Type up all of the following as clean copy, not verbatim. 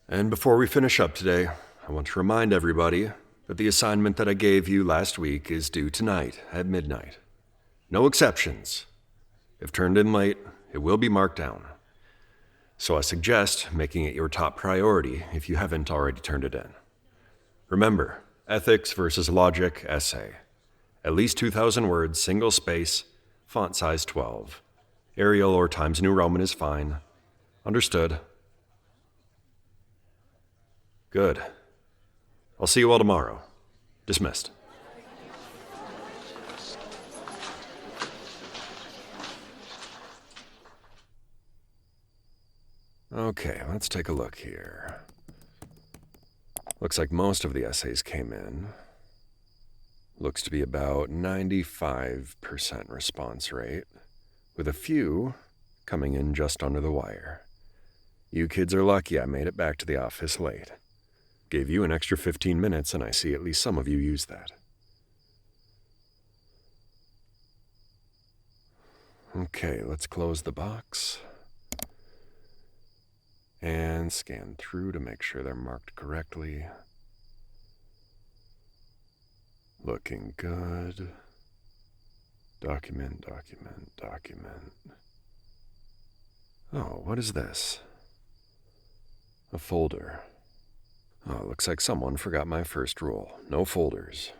And before we finish up today, I want to remind everybody that the assignment that I gave you last week is due tonight at midnight. No exceptions. If turned in late, it will be marked down. So I suggest making it your top priority if you haven't already turned it in. Remember, ethics versus logic essay. At least 2,000 words, single space, font size 12. Arial or Times New Roman is fine. Understood. Good. I'll see you all tomorrow. Dismissed. Okay, let's take a look here. Looks like most of the essays came in. Looks to be about 95% response rate, with a few coming in just under the wire. You kids are lucky I made it back to the office late. Gave you an extra 15 minutes, and I see at least some of you use that. Okay, let's close the box. And scan through to make sure they're marked correctly. Looking good. Document. Oh, what is this? A folder. Oh, looks like someone forgot my first rule. No folders.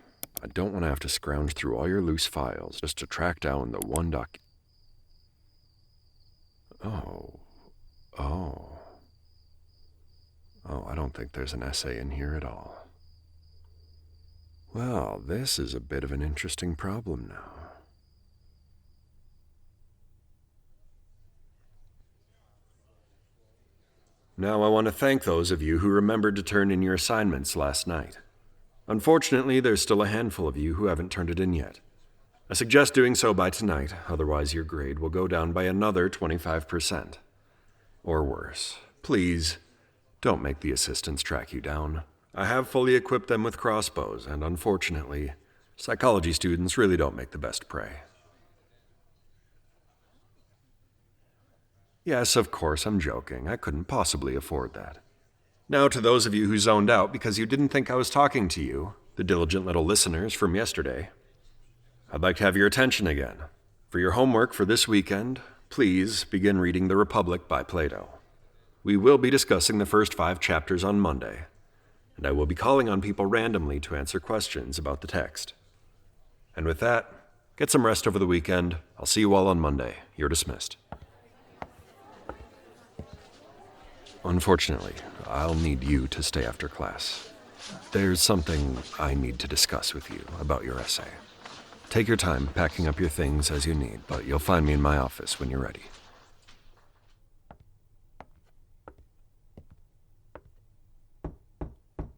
I don't want to have to scrounge through all your loose files just to track down the one Oh, I don't think there's an essay in here at all. Well, this is a bit of an interesting problem now. Now I want to thank those of you who remembered to turn in your assignments last night. Unfortunately, there's still a handful of you who haven't turned it in yet. I suggest doing so by tonight, otherwise your grade will go down by another 25%. Or worse. Please, don't make the assistants track you down. I have fully equipped them with crossbows, and unfortunately, psychology students really don't make the best prey. Yes, of course, I'm joking. I couldn't possibly afford that. Now to those of you who zoned out because you didn't think I was talking to you, the diligent little listeners from yesterday, I'd like to have your attention again. For your homework for this weekend, please begin reading The Republic by Plato. We will be discussing the first 5 chapters on Monday, and I will be calling on people randomly to answer questions about the text. And with that, get some rest over the weekend. I'll see you all on Monday. You're dismissed. Unfortunately, I'll need you to stay after class. There's something I need to discuss with you about your essay. Take your time packing up your things as you need, but you'll find me in my office when you're ready.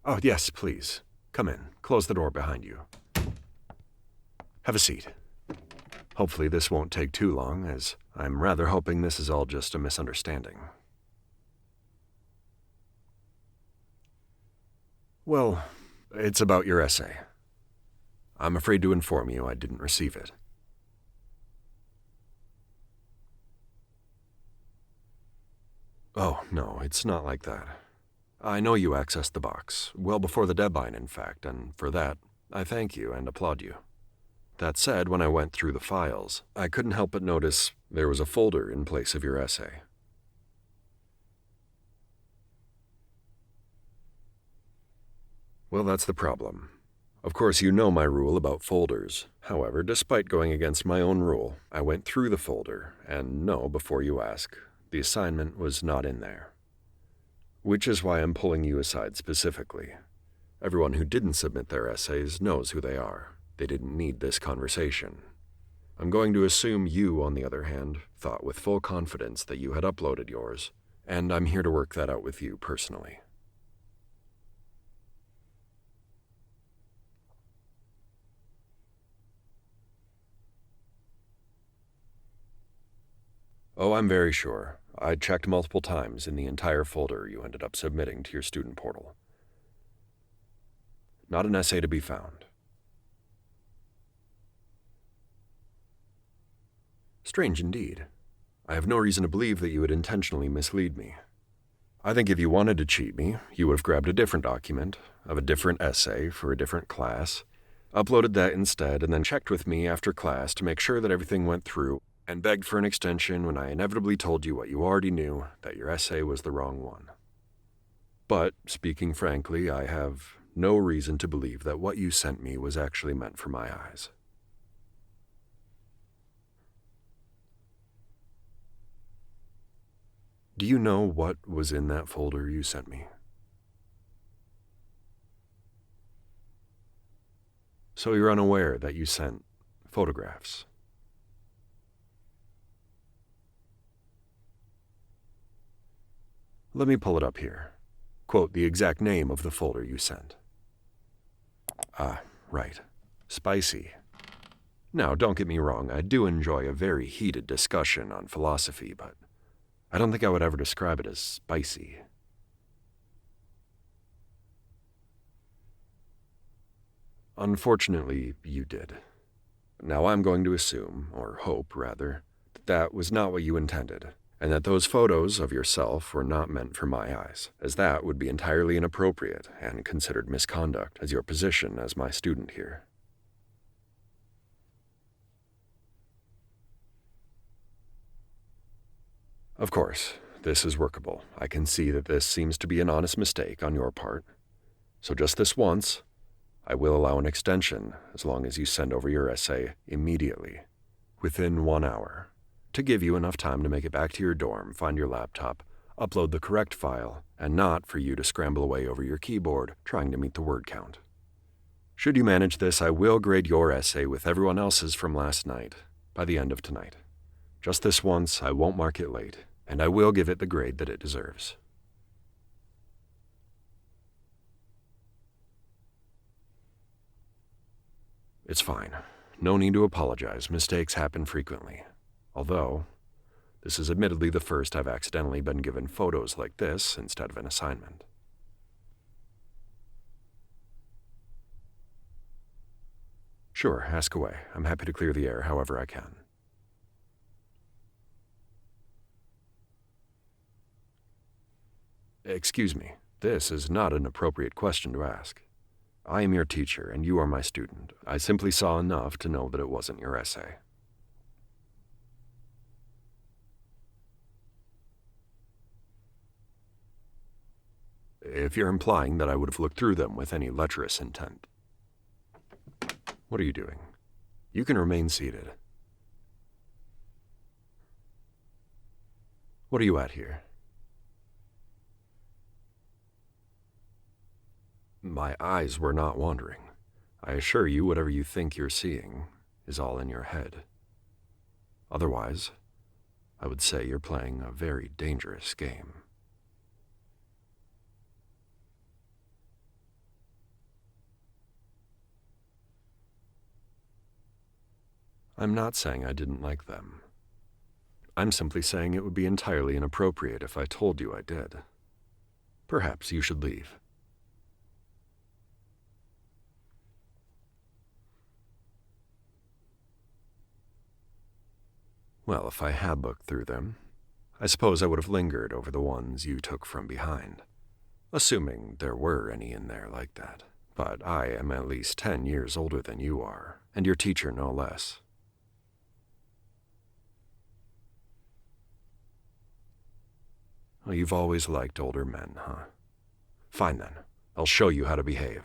Oh, yes, please. Come in. Close the door behind you. Have a seat. Hopefully this won't take too long, as I'm rather hoping this is all just a misunderstanding. Well, it's about your essay. I'm afraid to inform you I didn't receive it. Oh, no, it's not like that. I know you accessed the box, well before the deadline, in fact, and for that, I thank you and applaud you. That said, when I went through the files, I couldn't help but notice there was a folder in place of your essay. Well, that's the problem. Of course, you know my rule about folders. However, despite going against my own rule, I went through the folder, and no, before you ask, the assignment was not in there. Which is why I'm pulling you aside specifically. Everyone who didn't submit their essays knows who they are. They didn't need this conversation. I'm going to assume you, on the other hand, thought with full confidence that you had uploaded yours, and I'm here to work that out with you personally. Oh, I'm very sure. I checked multiple times in the entire folder you ended up submitting to your student portal. Not an essay to be found. Strange indeed. I have no reason to believe that you would intentionally mislead me. I think if you wanted to cheat me, you would have grabbed a different document of a different essay for a different class, uploaded that instead, and then checked with me after class to make sure that everything went through, and begged for an extension when I inevitably told you what you already knew, that your essay was the wrong one. But, speaking frankly, I have no reason to believe that what you sent me was actually meant for my eyes. Do you know what was in that folder you sent me? So you're unaware that you sent photographs. Let me pull it up here. Quote the exact name of the folder you sent. Ah, right. Spicy. Now, don't get me wrong, I do enjoy a very heated discussion on philosophy, but I don't think I would ever describe it as spicy. Unfortunately, you did. Now I'm going to assume, or hope rather, that that was not what you intended, and that those photos of yourself were not meant for my eyes, as that would be entirely inappropriate and considered misconduct as your position as my student here. Of course, this is workable. I can see that this seems to be an honest mistake on your part. So just this once, I will allow an extension as long as you send over your essay immediately, within 1 hour, to give you enough time to make it back to your dorm, find your laptop, upload the correct file, and not for you to scramble away over your keyboard trying to meet the word count. Should you manage this, I will grade your essay with everyone else's from last night by the end of tonight. Just this once, I won't mark it late, and I will give it the grade that it deserves. It's fine. No need to apologize. Mistakes happen frequently. Although, this is admittedly the first I've accidentally been given photos like this instead of an assignment. Sure, ask away. I'm happy to clear the air however I can. Excuse me, this is not an appropriate question to ask. I am your teacher, and you are my student. I simply saw enough to know that it wasn't your essay. If you're implying that I would have looked through them with any lecherous intent. What are you doing? You can remain seated. What are you at here? My eyes were not wandering. I assure you, whatever you think you're seeing is all in your head. Otherwise, I would say you're playing a very dangerous game. I'm not saying I didn't like them. I'm simply saying it would be entirely inappropriate if I told you I did. Perhaps you should leave. Well, if I had looked through them, I suppose I would have lingered over the ones you took from behind, assuming there were any in there like that. But I am at least 10 years older than you are, and your teacher no less. Well, you've always liked older men, huh? Fine then, I'll show you how to behave.